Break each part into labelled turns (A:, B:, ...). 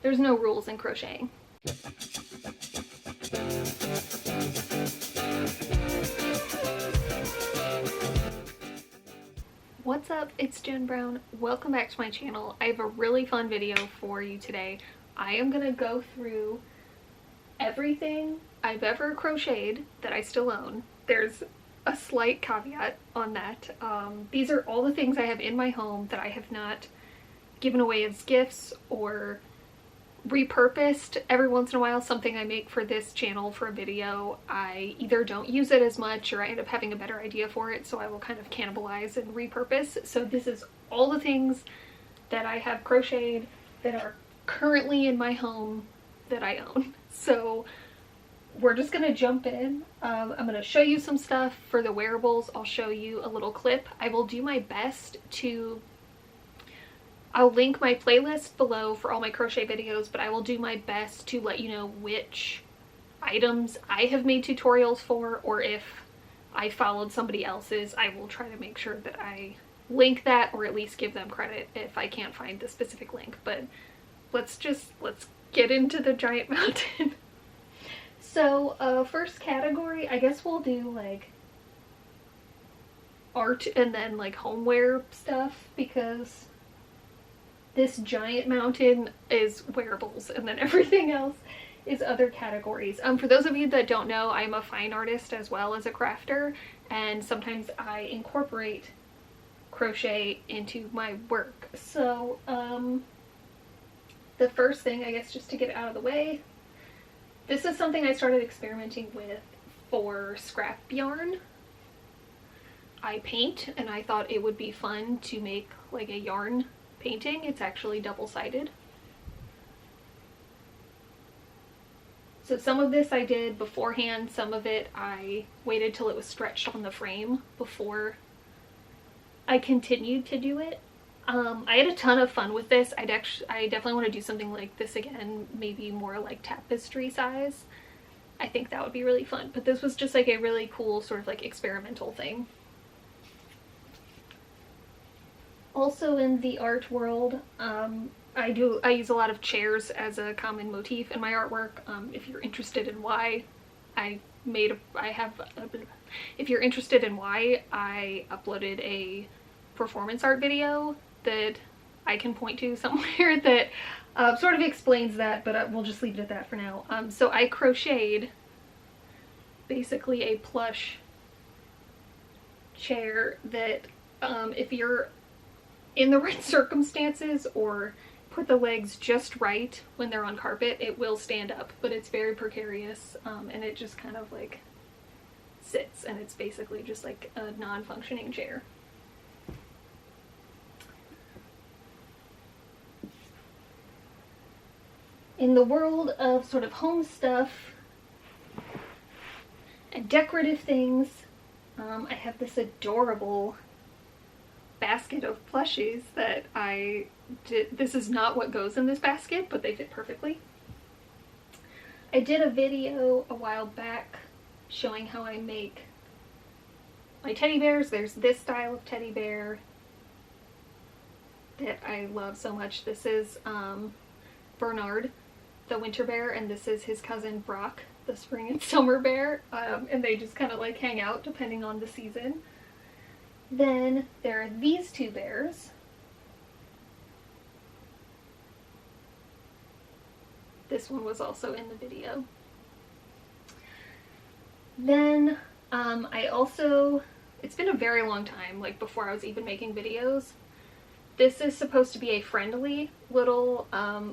A: There's no rules in crocheting. What's up? It's Jen Brown. Welcome back to my channel. I have a really fun video for you today. I am gonna go through everything I've ever crocheted that I still own. There's a slight caveat on that. These are all the things I have in my home that I have not given away as gifts or repurposed. Every once in a while, something I make for this channel for a video, I either don't use it as much or I end up having a better idea for it, so I will kind of cannibalize and repurpose. So this is all the things that I have crocheted that are currently in my home that I own. So we're just gonna jump in. I'm gonna show you some stuff for the wearables. I'll show you a little clip. I will do my best to I'll link my playlist below for all my crochet videos, but I will do my best to let you know which items I have made tutorials for, or if I followed somebody else's, I will try to make sure that I link that or at least give them credit if I can't find the specific link. But let's get into the giant mountain. So first category, I guess we'll do like art and then like homeware stuff, because this giant mountain is wearables and then everything else is other categories. For those of you that don't know, I'm a fine artist as well as a crafter, and sometimes I incorporate crochet into my work. So the first thing, I guess, just to get it out of the way, this is something I started experimenting with for scrap yarn. I paint, and I thought it would be fun to make like a yarn painting. It's actually double-sided. So some of this I did beforehand, some of it I waited till it was stretched on the frame before I continued to do it. I had a ton of fun with this. I definitely want to do something like this again, maybe more like tapestry size. I think that would be really fun, but this was just like a really cool sort of like experimental thing. Also in the art world, I use a lot of chairs as a common motif in my artwork. If you're interested in why if you're interested in why, I uploaded a performance art video that I can point to somewhere that sort of explains that, but we'll just leave it at that for now. So I crocheted basically a plush chair that if you're in the right circumstances or put the legs just right when they're on carpet, it will stand up, but it's very precarious, and it just kind of like sits, and it's basically just like a non-functioning chair. In the world of sort of home stuff and decorative things, I have this adorable basket of plushies that I did. This is not what goes in this basket, but they fit perfectly. I did a video a while back showing how I make my teddy bears. There's this style of teddy bear that I love so much. This is Bernard, the winter bear, and this is his cousin Brock, the spring and summer bear, and they just kind of like hang out depending on the season. Then there are these two bears. This one was also in the video. Then I also, it's been a very long time, like before I was even making videos. This is supposed to be a friendly little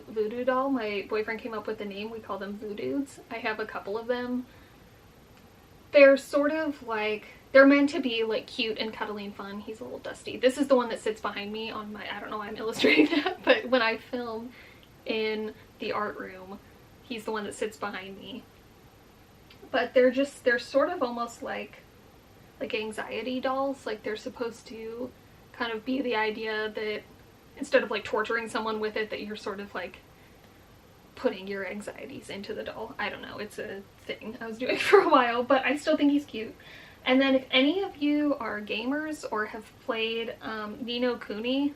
A: voodoo doll. My boyfriend came up with the name. We call them voodoos. I have a couple of them. They're sort of like, they're meant to be like cute and cuddly and fun. He's a little dusty. This is the one that sits behind me on my, I don't know why I'm illustrating that, but when I film in the art room, he's the one that sits behind me. But they're sort of almost like anxiety dolls. Like they're supposed to kind of be the idea that instead of like torturing someone with it, that you're sort of like putting your anxieties into the doll. I don't know, it's a thing I was doing for a while, but I still think he's cute. And then if any of you are gamers or have played Ni no Kuni,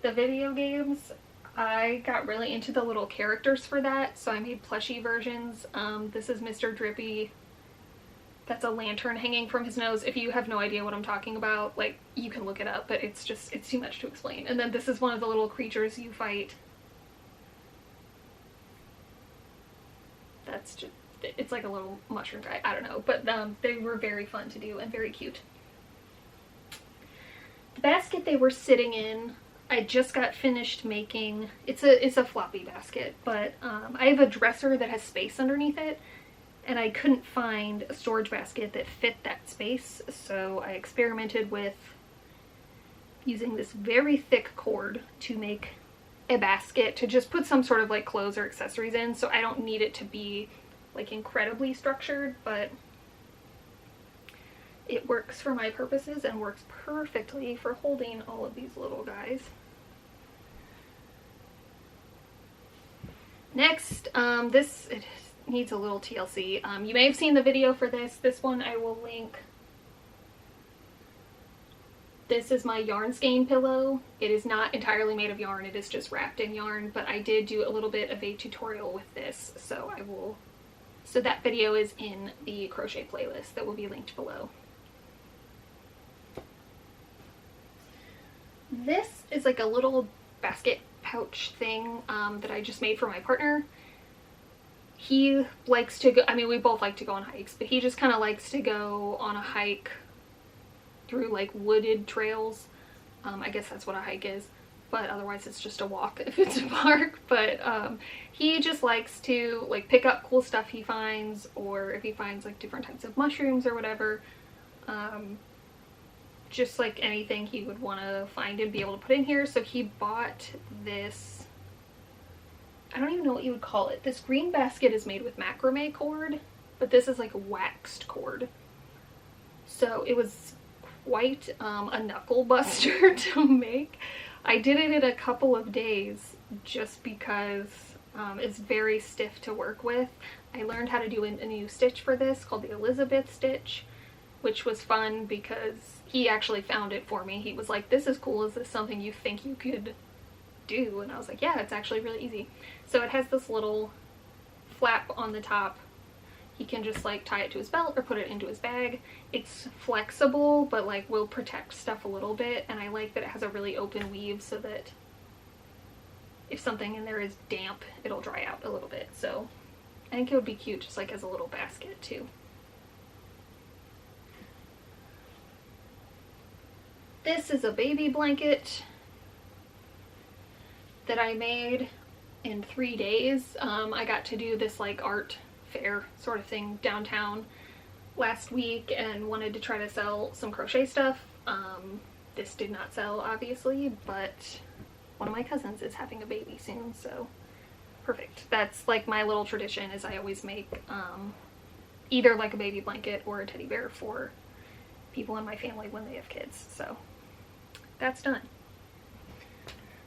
A: the video games, I got really into the little characters for that, so I made plushie versions. This is Mr. Drippy. That's a lantern hanging from his nose. If you have no idea what I'm talking about, like, you can look it up, but it's too much to explain. And then this is one of the little creatures you fight. That's just, it's like a little mushroom guy. I don't know, but they were very fun to do and very cute. The basket they were sitting in, I just got finished making. It's a floppy basket, but I have a dresser that has space underneath it, and I couldn't find a storage basket that fit that space, so I experimented with using this very thick cord to make a basket to just put some sort of like clothes or accessories in, so I don't need it to be like incredibly structured, but it works for my purposes and works perfectly for holding all of these little guys. Next, this needs a little TLC. You may have seen the video for this. This one I will link. This is my yarn skein pillow. It is not entirely made of yarn, it is just wrapped in yarn, but I did do a little bit of a tutorial with this, so so that video is in the crochet playlist that will be linked below. This is like a little basket pouch thing that I just made for my partner. He likes to go, I mean, we both like to go on hikes, but he just kind of likes to go on a hike through like wooded trails. I guess that's what a hike is, but otherwise it's just a walk if it's a park. But he just likes to like pick up cool stuff he finds, or if he finds like different types of mushrooms or whatever, just like anything he would want to find and be able to put in here. So he bought this, I don't even know what you would call it. This green basket is made with macrame cord, but this is like waxed cord. So it was quite a knuckle buster to make. I did it in a couple of days just because it's very stiff to work with. I learned how to do a new stitch for this called the Elizabeth stitch, which was fun because he actually found it for me. He was like, this is cool, is this something you think you could do? And I was like, yeah, it's actually really easy. So it has this little flap on the top. He can just like tie it to his belt or put it into his bag. It's flexible, but like will protect stuff a little bit, and I like that it has a really open weave so that if something in there is damp, it'll dry out a little bit. So I think it would be cute just like as a little basket too. This is a baby blanket that I made in 3 days. I got to do this like art fair sort of thing downtown last week and wanted to try to sell some crochet stuff. This did not sell, obviously, but one of my cousins is having a baby soon, so perfect. That's like my little tradition, is I always make either like a baby blanket or a teddy bear for people in my family when they have kids. So that's done.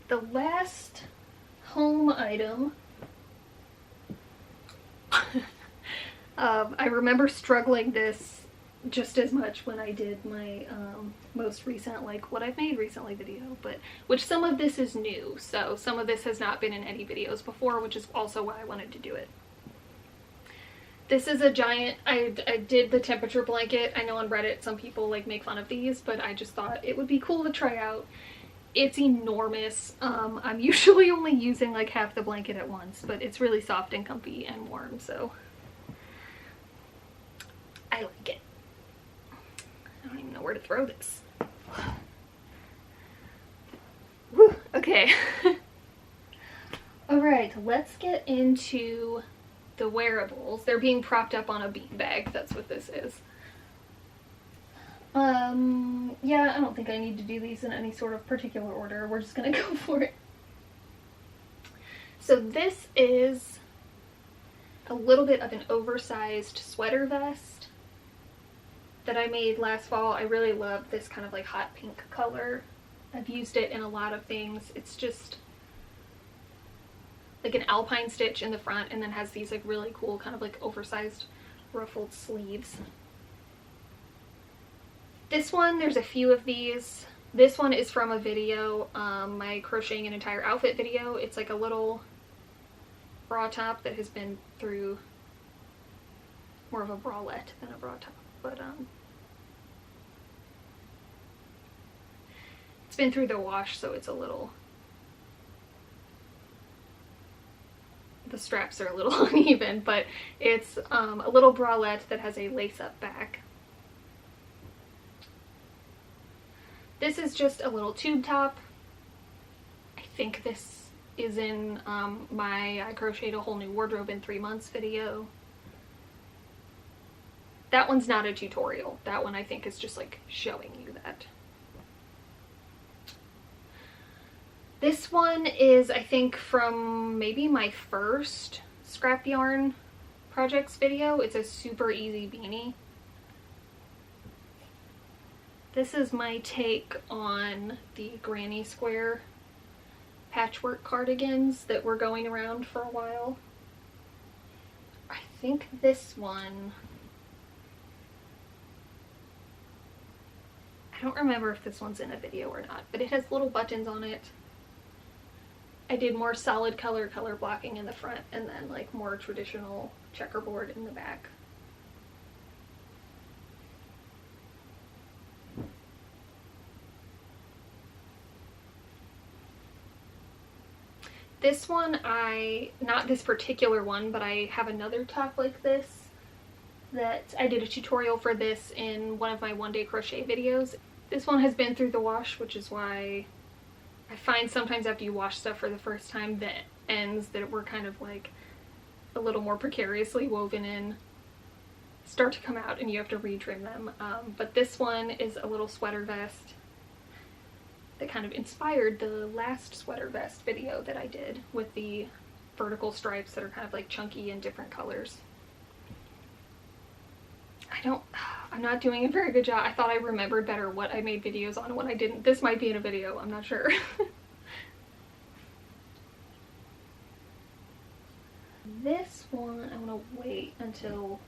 A: The last home item, I remember struggling this just as much when I did my most recent, like what I've made recently video, but which some of this is new, so some of this has not been in any videos before, which is also why I wanted to do it. This is a giant, I did the temperature blanket. I know on Reddit some people like make fun of these, but I just thought it would be cool to try out. It's enormous. I'm usually only using like half the blanket at once, but it's really soft and comfy and warm, so I like it. I don't even know where to throw this. Whew, okay. Alright, let's get into the wearables. They're being propped up on a beanbag. That's what this is. Yeah, I don't think I need to do these in any sort of particular order. We're just gonna go for it. So this is a little bit of an oversized sweater vest that I made last fall. I really love this kind of like hot pink color. I've used it in a lot of things. It's just like an alpine stitch in the front and then has these like really cool kind of like oversized ruffled sleeves. This one, there's a few of these. This one is from a video, my crocheting an entire outfit video. It's like a little bra top that has been through more of a bralette than a bra top, but it's been through the wash, so it's a little, the straps are a little uneven, but it's a little bralette that has a lace-up back. This is just a little tube top. I think this is in my I crocheted a whole new wardrobe in 3 months video. That one's not a tutorial. That one I think is just like showing you that. This one is, I think, from maybe my first scrap yarn projects video. It's a super easy beanie. This is my take on the granny square patchwork cardigans that were going around for a while. I think this one, I don't remember if this one's in a video or not, but it has little buttons on it. I did more solid color blocking in the front and then like more traditional checkerboard in the back. This one, not this particular one, but I have another top like this that I did a tutorial for this in one of my one-day crochet videos. This one has been through the wash, which is why I find sometimes after you wash stuff for the first time, the ends that were kind of like a little more precariously woven in start to come out and you have to retrim them. But this one is a little sweater vest that kind of inspired the last sweater vest video that I did with the vertical stripes that are kind of like chunky in different colors. I'm not doing a very good job. I thought I remembered better what I made videos on and what I didn't. This might be in a video, I'm not sure. This one, I'm gonna wait until...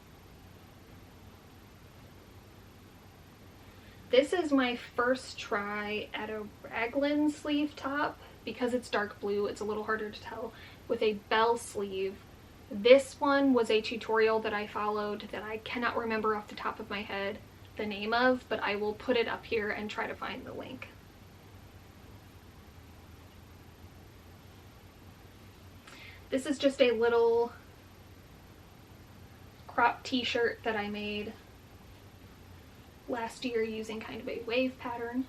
A: This is my first try at a raglan sleeve top. Because it's dark blue, it's a little harder to tell, with a bell sleeve. This one was a tutorial that I followed that I cannot remember off the top of my head the name of, but I will put it up here and try to find the link. This is just a little crop t-shirt that I made last year using kind of a wave pattern.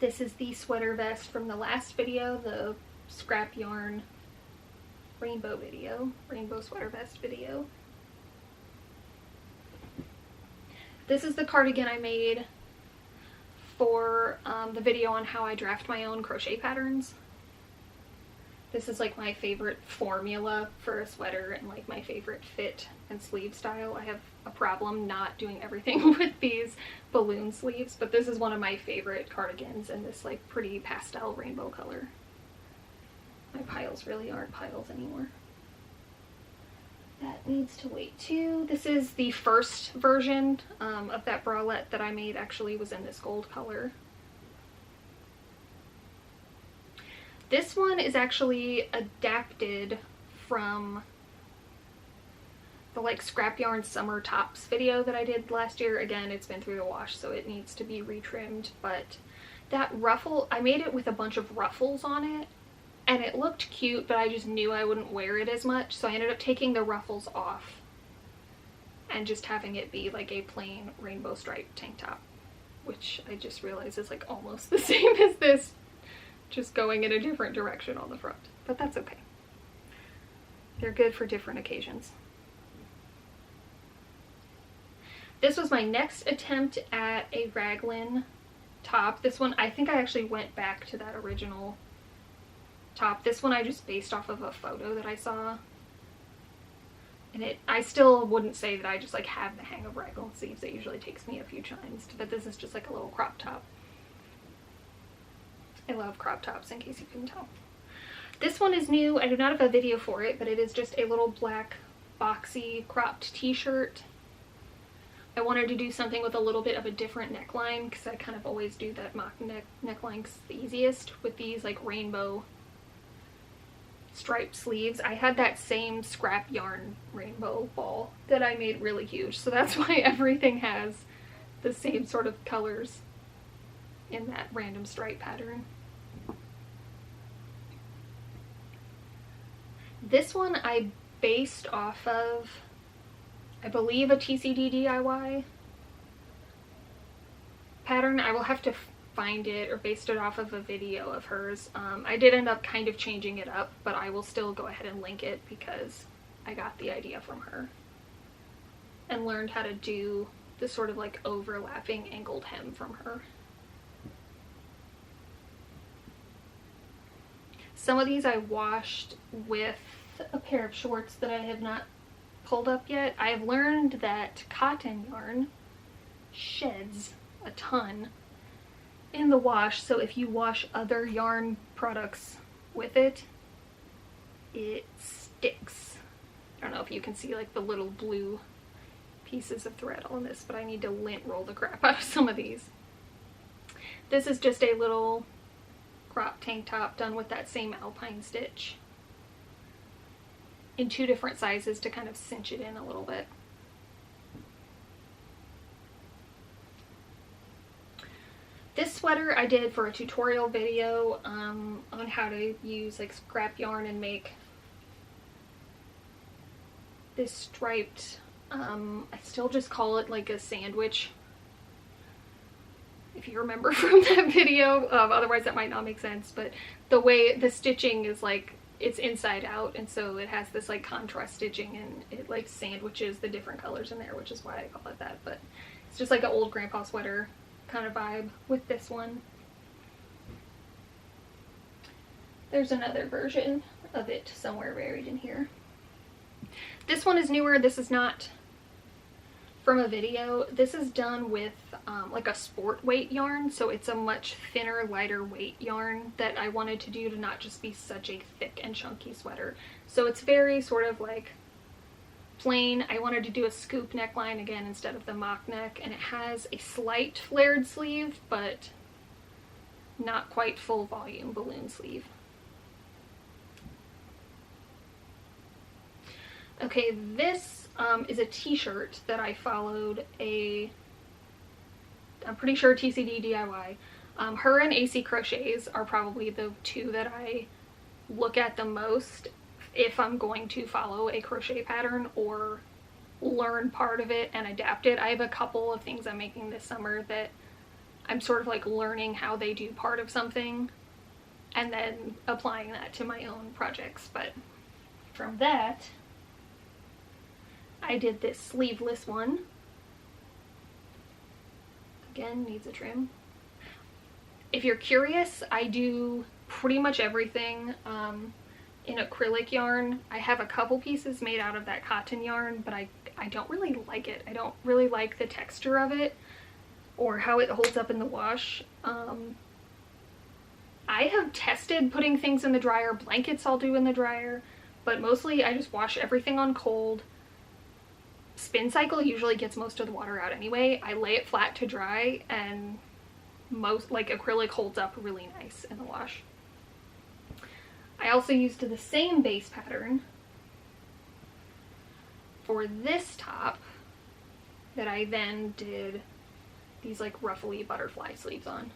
A: This is the sweater vest from the last video, the scrap yarn rainbow video, rainbow sweater vest video. This is the cardigan I made for the video on how I draft my own crochet patterns. This is like my favorite formula for a sweater and like my favorite fit and sleeve style. I have a problem not doing everything with these balloon sleeves, but this is one of my favorite cardigans in this like pretty pastel rainbow color. My piles really aren't piles anymore. That needs to wait too. This is the first version of that bralette that I made, actually was in this gold color. This one is actually adapted from the like scrap yarn summer tops video that I did last year. Again, it's been through the wash, so it needs to be retrimmed, but that ruffle, I made it with a bunch of ruffles on it and it looked cute, but I just knew I wouldn't wear it as much, so I ended up taking the ruffles off and just having it be like a plain rainbow striped tank top, which I just realized is like almost the same as this, just going in a different direction on the front, but that's okay. They're good for different occasions. This was my next attempt at a raglan top. This one, I think I actually went back to that original top. This one I just based off of a photo that I saw. And I still wouldn't say that I just like have the hang of raglan sleeves. It usually takes me a few times, but this is just like a little crop top. I love crop tops, in case you couldn't tell. This one is new. I do not have a video for it, but it is just a little black boxy cropped t-shirt I wanted to do something with a little bit of a different neckline because I kind of always do that mock neckline 'cause it's the easiest with these like rainbow striped sleeves. I had that same scrap yarn rainbow ball that I made really huge, so that's why everything has the same sort of colors in that random stripe pattern. This one I based off of, I believe, a TCD DIY pattern. I will have to find it, or based it off of a video of hers. I did end up kind of changing it up, but I will still go ahead and link it because I got the idea from her and learned how to do this sort of like overlapping angled hem from her. Some of these I washed with a pair of shorts that I have not pulled up yet. I've learned that cotton yarn sheds a ton in the wash, so if you wash other yarn products with it, it sticks. I don't know if you can see like the little blue pieces of thread on this, but I need to lint roll the crap out of some of these. This is just a little crop tank top done with that same alpine stitch in 2 different sizes to kind of cinch it in a little bit. This sweater I did for a tutorial video on how to use like scrap yarn and make this striped, I still just call it like a sandwich, if you remember from that video. Otherwise that might not make sense, but the way the stitching is like, it's inside out, and so it has this like contrast stitching, and it like sandwiches the different colors in there, which is why I call it that. But it's just like an old grandpa sweater kind of vibe with this one. There's another version of it somewhere buried in here. This one is newer. This is not from a video. This is done with like a sport weight yarn, so it's a much thinner, lighter weight yarn that I wanted to do to not just be such a thick and chunky sweater. So it's very sort of like plain. I wanted to do a scoop neckline again instead of the mock neck, and it has a slight flared sleeve, but not quite full volume balloon sleeve. Okay, this is a t-shirt that I followed I'm pretty sure TCD DIY. Her and AC Crochets are probably the 2 that I look at the most if I'm going to follow a crochet pattern or learn part of it and adapt it. I have a couple of things I'm making this summer that I'm sort of like learning how they do part of something and then applying that to my own projects. But from that, I did this sleeveless one. Again, needs a trim. If you're curious, I do pretty much everything in acrylic yarn. I have a couple pieces made out of that cotton yarn, but I don't really like it. I don't really like the texture of it or how it holds up in the wash. I have tested putting things in the dryer. Blankets I'll do in the dryer, but mostly I just wash everything on cold. Spin cycle usually gets most of the water out anyway. I lay it flat to dry, and most like acrylic holds up really nice in the wash. I also used the same base pattern for this top that I then did these like ruffly butterfly sleeves on.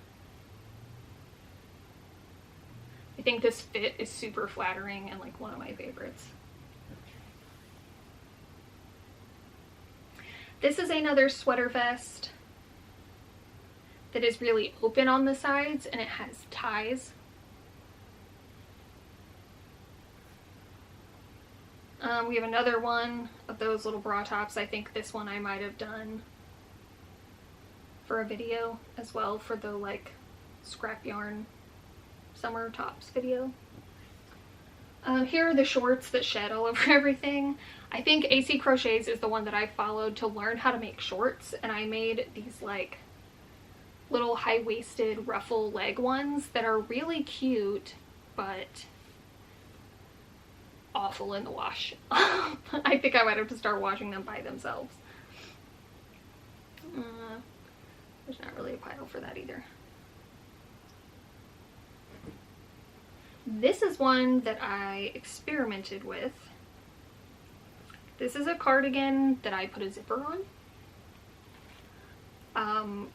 A: I think this fit is super flattering and like one of my favorites. This is another sweater vest that is really open on the sides and it has ties. We have another one of those little bra tops. I think this one I might have done for a video as well, for the like scrap yarn summer tops video. Here are the shorts that shed all over everything. I think AC Crochets is the one that I followed to learn how to make shorts, and I made these like little high-waisted ruffle leg ones that are really cute but awful in the wash. I think I might have to start washing them by themselves. There's not really a pile for that either. This is one that I experimented with. This is a cardigan that I put a zipper on.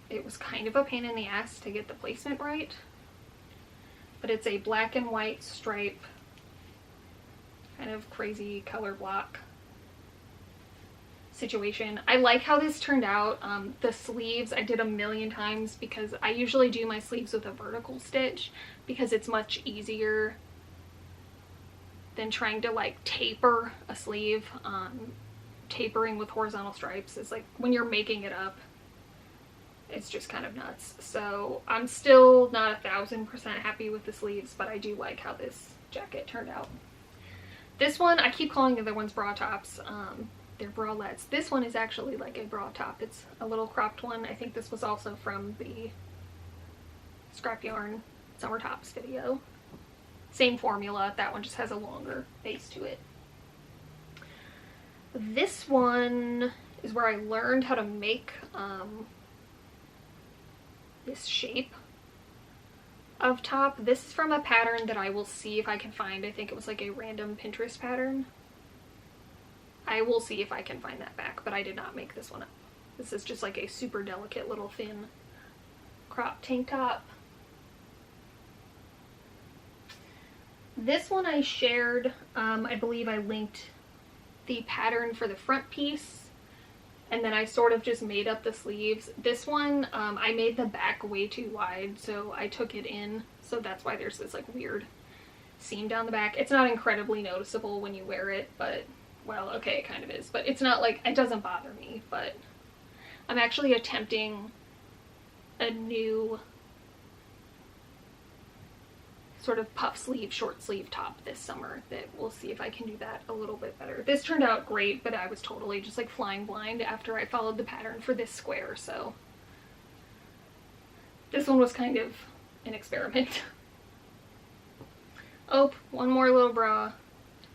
A: It was kind of a pain in the ass to get the placement right, but it's a black and white stripe, kind of crazy color block situation. I like how this turned out. The sleeves I did a million times because I usually do my sleeves with a vertical stitch because it's much easier than trying to like taper a sleeve. Tapering with horizontal stripes is like, when you're making it up, it's just kind of nuts. So I'm still not 1000% happy with the sleeves, but I do like how this jacket turned out. This one, I keep calling the other ones bra tops. They're bralettes. This one is actually like a bra top. It's a little cropped one. I think this was also from the Scrap Yarn Summer Tops video. Same formula. That one just has a longer base to it. This one is where I learned how to make this shape of top. This is from a pattern that I will see if I can find. I think it was like a random Pinterest pattern. I will see if I can find that back, but I did not make this one up. This is just like a super delicate little thin crop tank top. This one I shared, I believe I linked the pattern for the front piece, and then I sort of just made up the sleeves. This one, I made the back way too wide, so I took it in, so that's why there's this like weird seam down the back. It's not incredibly noticeable when you wear it, but, well, okay, it kind of is, but it's not like, it doesn't bother me. But I'm actually attempting a new sort of puff sleeve, short sleeve top this summer that we'll see if I can do that a little bit better. This turned out great, but I was totally just like flying blind after I followed the pattern for this square, so this one was kind of an experiment. Oh, one more little bra.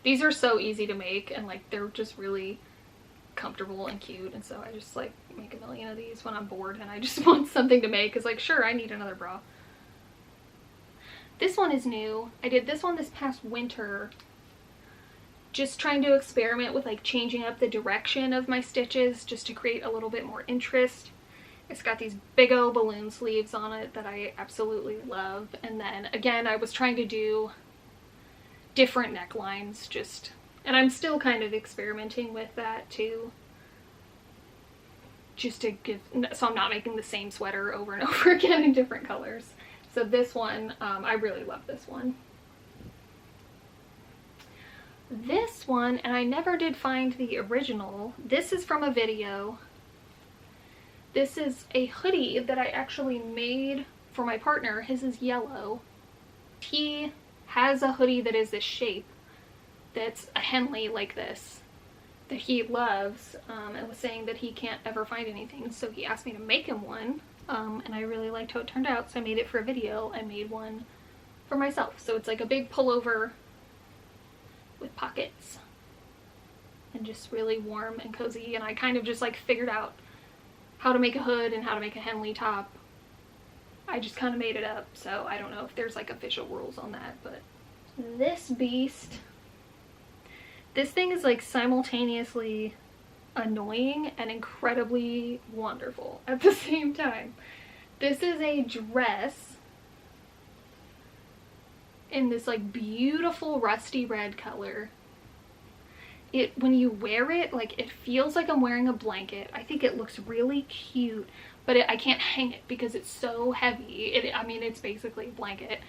A: These are so easy to make, and like they're just really comfortable and cute, and so I just like make a million of these when I'm bored and I just want something to make. It's like, sure, I need another bra. This one is new. I did this one this past winter, just trying to experiment with like changing up the direction of my stitches just to create a little bit more interest. It's got these big old balloon sleeves on it that I absolutely love, and then again I was trying to do different necklines, and I'm still kind of experimenting with that too, just to give, so I'm not making the same sweater over and over again in different colors. So this one, I really love this one. This one, and I never did find the original, this is from a video. This is a hoodie that I actually made for my partner. His is yellow. He has a hoodie that is this shape, that's a Henley like this, that he loves, and was saying that he can't ever find anything, so he asked me to make him one. And I really liked how it turned out, so I made it for a video. I made one for myself. So it's like a big pullover with pockets and just really warm and cozy. And I kind of just like figured out how to make a hood and how to make a Henley top. I just kind of made it up, so I don't know if there's like official rules on that. But this beast, this thing is like simultaneously annoying and incredibly wonderful at the same time. This is a dress in this like beautiful rusty red color. When you wear it, like it feels like I'm wearing a blanket. I think it looks really cute, but I can't hang it because it's so heavy. I mean, it's basically a blanket,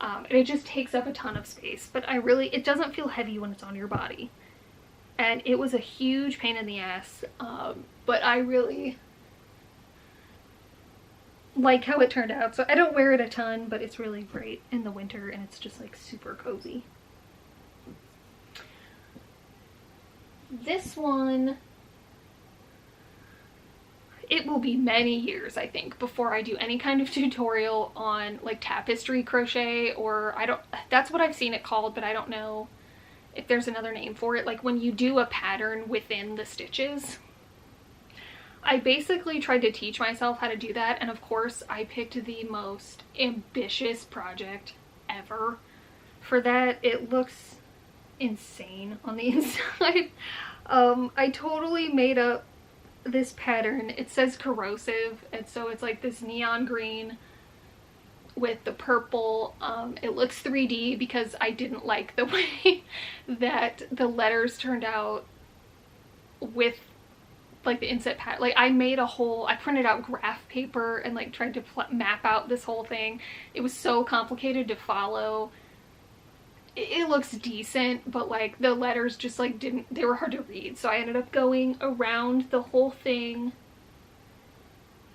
A: and it just takes up a ton of space, but it doesn't feel heavy when it's on your body. And it was a huge pain in the ass, but I really like how it turned out. So I don't wear it a ton, but it's really great in the winter, and it's just like super cozy. This one, it will be many years, I think, before I do any kind of tutorial on like tapestry crochet, or that's what I've seen it called, but I don't know if there's another name for it, like when you do a pattern within the stitches. I basically tried to teach myself how to do that, and of course I picked the most ambitious project ever for that. It looks insane on the inside. I totally made up this pattern. It says corrosive, and so it's like this neon green with the purple. It looks 3D because I didn't like the way that the letters turned out with like the inset pattern. Like I printed out graph paper and like tried to map out this whole thing. It was so complicated to follow. It looks decent, but like the letters just like they were hard to read. So I ended up going around the whole thing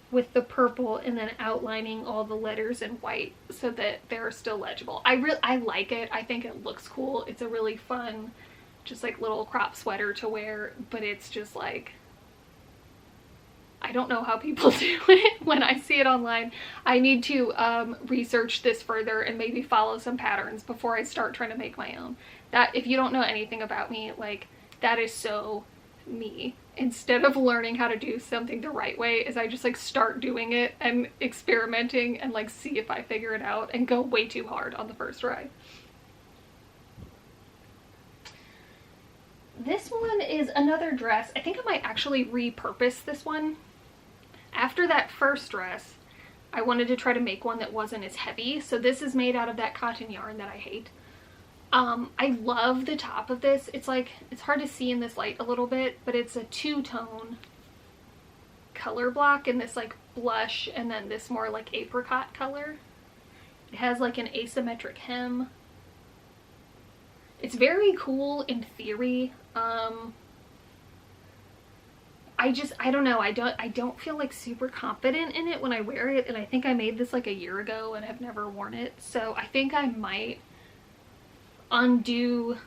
A: with the purple and then outlining all the letters in white so that they're still legible. I like it. I think it looks cool. It's a really fun, just like little crop sweater to wear, but it's just like, I don't know how people do it when I see it online. I need to research this further and maybe follow some patterns before I start trying to make my own. That, if you don't know anything about me, like, that is so me. Instead of learning how to do something the right way, is I just like start doing it and experimenting and like see if I figure it out and go way too hard on the first try. This one is another dress. I think I might actually repurpose this one. After that first dress, I wanted to try to make one that wasn't as heavy. So this is made out of that cotton yarn that I hate. I love the top of this. It's like, it's hard to see in this light a little bit, but it's a two-tone color block in this like blush and then this more like apricot color. It has like an asymmetric hem. It's very cool in theory. I don't know. I don't feel like super confident in it when I wear it, and I think I made this like a year ago and have never worn it. So I think I might undo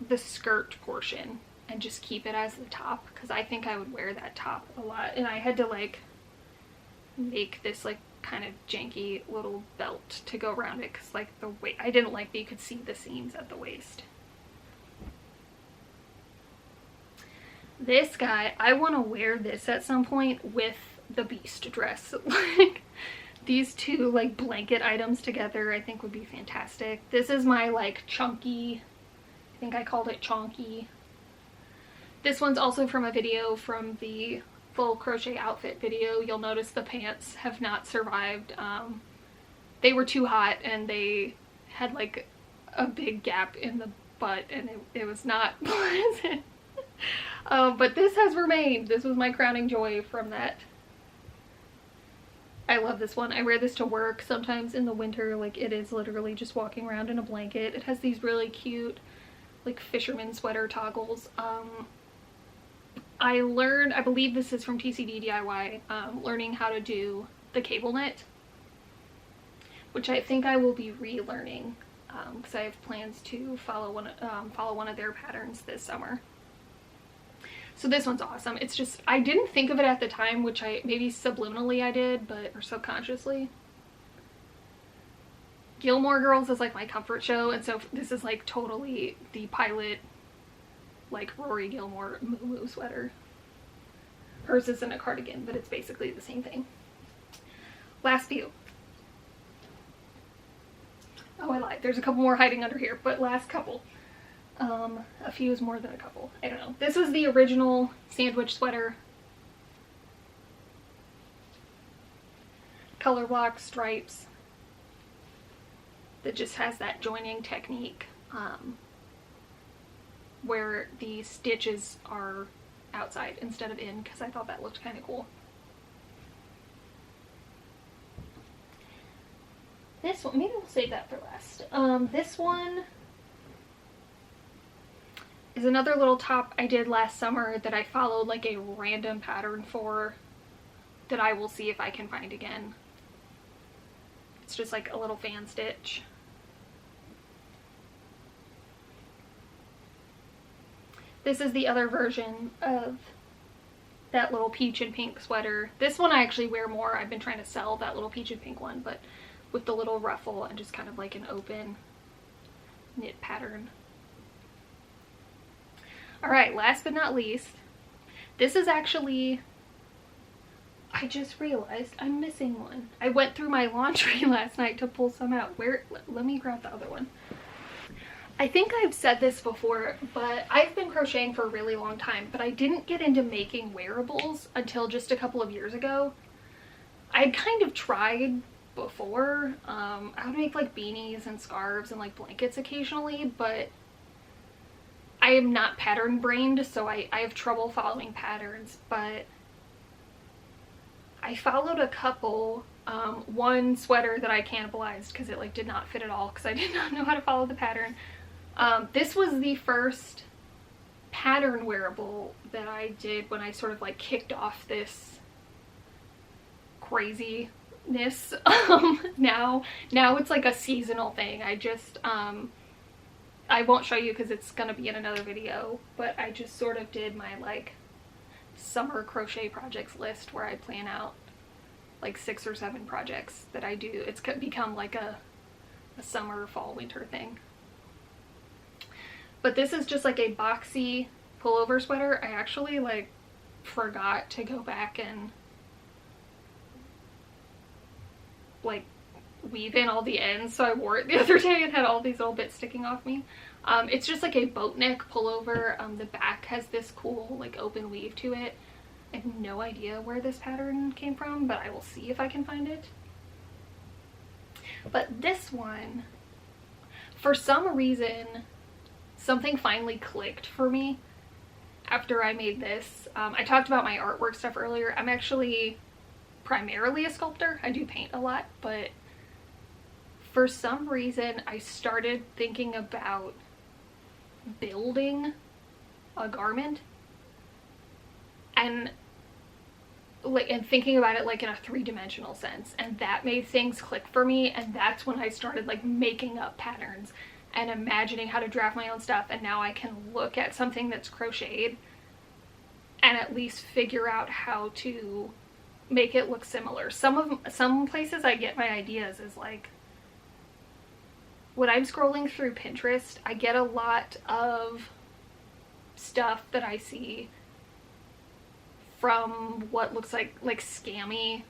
A: the skirt portion and just keep it as the top, because I think I would wear that top a lot. And I had to like make this like kind of janky little belt to go around it, because like the weight, I didn't like that you could see the seams at the waist. This guy, I want to wear this at some point with the Beast dress. Like these two like blanket items together I think would be fantastic. This is my like chunky, I think I called it chonky. This one's also from a video from the full crochet outfit video. You'll notice the pants have not survived. They were too hot and they had like a big gap in the butt, and it was not pleasant. But this has remained. This was my crowning joy from that. I love this one. I wear this to work sometimes in the winter. Like, it is literally just walking around in a blanket. It has these really cute like fisherman sweater toggles. I believe this is from TCD DIY, learning how to do the cable knit, which I think I will be relearning, because I have plans to follow one of their patterns this summer. So this one's awesome. It's just, I didn't think of it at the time, which maybe subliminally I did, or subconsciously. Gilmore Girls is like my comfort show, and so this is like totally the pilot, like Rory Gilmore moo sweater. Hers isn't a cardigan, but it's basically the same thing. Last few. Oh, I lied. There's a couple more hiding under here, but last couple. A few is more than a couple. I don't know. This was the original sandwich sweater. Color block stripes. That just has that joining technique, where the stitches are outside instead of in, because I thought that looked kind of cool. This one, maybe we'll save that for last. This one is another little top I did last summer that I followed like a random pattern for, that I will see if I can find again. It's just like a little fan stitch. This is the other version of that little peach and pink sweater. This one I actually wear more. I've been trying to sell that little peach and pink one, but with the little ruffle and just kind of like an open knit pattern. Alright, last but not least, This is actually, I just realized I'm missing one. I went through my laundry last night to pull some out. Let me grab the other one. I think I've said this before, but I've been crocheting for a really long time, but I didn't get into making wearables until just a couple of years ago. I'd kind of tried before. I would make like beanies and scarves and like blankets occasionally, but I am not pattern brained, so I have trouble following patterns. But I followed a couple, one sweater that I cannibalized because it like did not fit at all because I did not know how to follow the pattern. This was the first pattern wearable that I did when I sort of like kicked off this craziness. Now it's like a seasonal thing. I won't show you because it's gonna be in another video, but I just sort of did my like summer crochet projects list where I plan out like 6 or 7 projects that I do. It's become like a summer, fall, winter thing. But this is just like a boxy pullover sweater. I actually like forgot to go back and like weave in all the ends, so I wore it the other day and had all these little bits sticking off me. It's just like a boat neck pullover. The back has this cool like open weave to it. I have no idea where this pattern came from, but I will see if I can find it. But this one, for some reason, something finally clicked for me after I made this. I talked about my artwork stuff earlier. I'm actually primarily a sculptor. I do paint a lot, but for some reason I started thinking about building a garment and thinking about it like in a 3-dimensional sense, and that made things click for me. And that's when I started like making up patterns and imagining how to draft my own stuff, and now I can look at something that's crocheted and at least figure out how to make it look similar. Some places I get my ideas is like when I'm scrolling through Pinterest, I get a lot of stuff that I see from what looks like scammy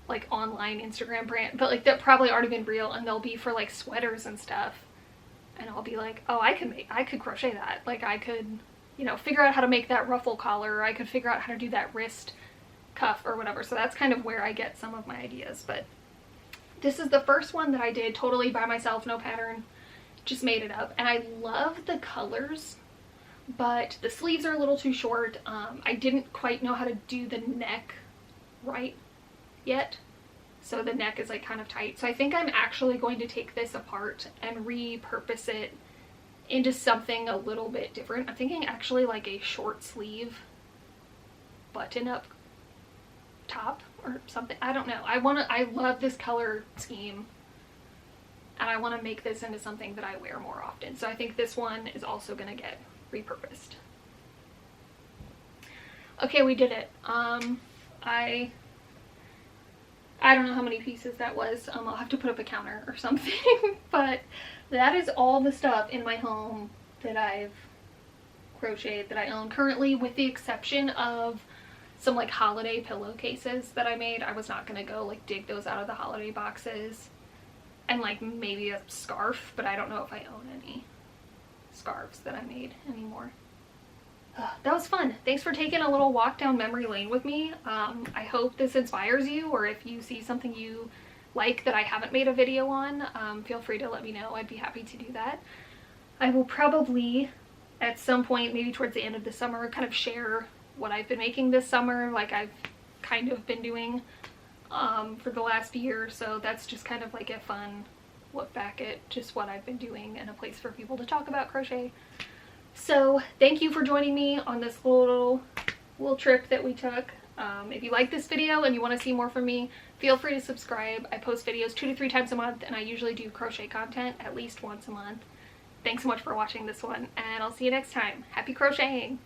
A: like online Instagram brand, but like that probably aren't even real, and they'll be for like sweaters and stuff. And I'll be like, oh, I could crochet that. Like I could, you know, figure out how to make that ruffle collar, or I could figure out how to do that wrist cuff or whatever. So that's kind of where I get some of my ideas. But this is the first one that I did totally by myself, no pattern, just made it up. And I love the colors, but the sleeves are a little too short. I didn't quite know how to do the neck right yet. So the neck is like kind of tight. So I think I'm actually going to take this apart and repurpose it into something a little bit different. I'm thinking actually like a short sleeve button up top or something. I don't know. I love this color scheme, and I want to make this into something that I wear more often. So I think this one is also going to get repurposed. Okay, we did it. I don't know how many pieces that was. I'll have to put up a counter or something. But that is all the stuff in my home that I've crocheted that I own currently, with the exception of some like holiday pillowcases that I made. I was not gonna go like dig those out of the holiday boxes, and like maybe a scarf, but I don't know if I own any scarves that I made anymore. That was fun. Thanks for taking a little walk down memory lane with me. I hope this inspires you, or if you see something you like that I haven't made a video on, feel free to let me know. I'd be happy to do that. I will probably at some point, maybe towards the end of the summer, kind of share what I've been making this summer, like I've kind of been doing for the last year. So that's just kind of like a fun look back at just what I've been doing, and a place for people to talk about crochet. So thank you for joining me on this little trip that we took. If you like this video and you want to see more from me, feel free to subscribe. I post videos 2 to 3 times a month, and I usually do crochet content at least once a month. Thanks so much for watching this one, and I'll see you next time. Happy crocheting!